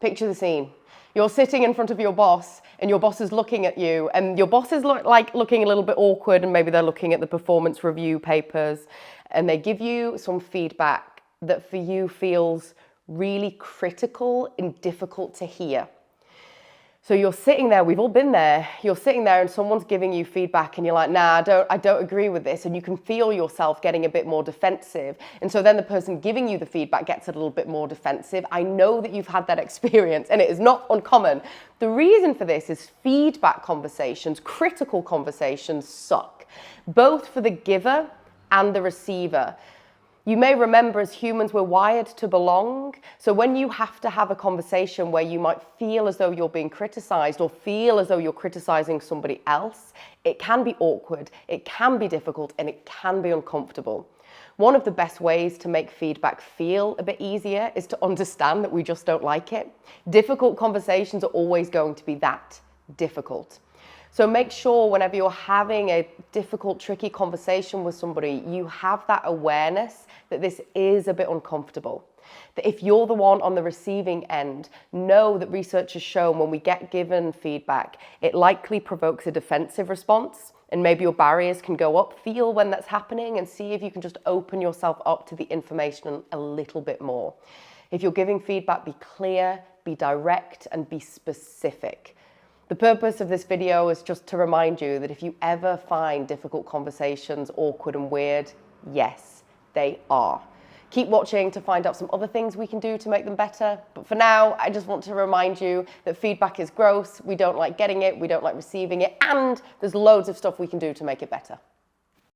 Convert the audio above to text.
Picture the scene. You're sitting in front of your boss and your boss is looking at you and your boss is looking a little bit awkward and maybe they're looking at the performance review papers and they give you some feedback that for you feels really critical and difficult to hear. So you're sitting there, we've all been there, you're sitting there and someone's giving you feedback and you're like, nah, I don't agree with this. And you can feel yourself getting a bit more defensive. And so then the person giving you the feedback gets a little bit more defensive. I know that you've had that experience and it is not uncommon. The reason for this is feedback conversations, critical conversations suck, both for the giver and the receiver. You may remember as humans, we're wired to belong. So when you have to have a conversation where you might feel as though you're being criticized or feel as though you're criticizing somebody else, it can be awkward, it can be difficult, and it can be uncomfortable. One of the best ways to make feedback feel a bit easier is to understand that we just don't like it. Difficult conversations are always going to be that difficult. So make sure whenever you're having a difficult, tricky conversation with somebody, you have that awareness that this is a bit uncomfortable. That if you're the one on the receiving end, know that research has shown when we get given feedback, it likely provokes a defensive response and maybe your barriers can go up. Feel when that's happening and see if you can just open yourself up to the information a little bit more. If you're giving feedback, be clear, be direct, and be specific. The purpose of this video is just to remind you that if you ever find difficult conversations awkward and weird, yes, they are. Keep watching to find out some other things we can do to make them better. But for now, I just want to remind you that feedback is gross. We don't like getting it. We don't like receiving it. And there's loads of stuff we can do to make it better.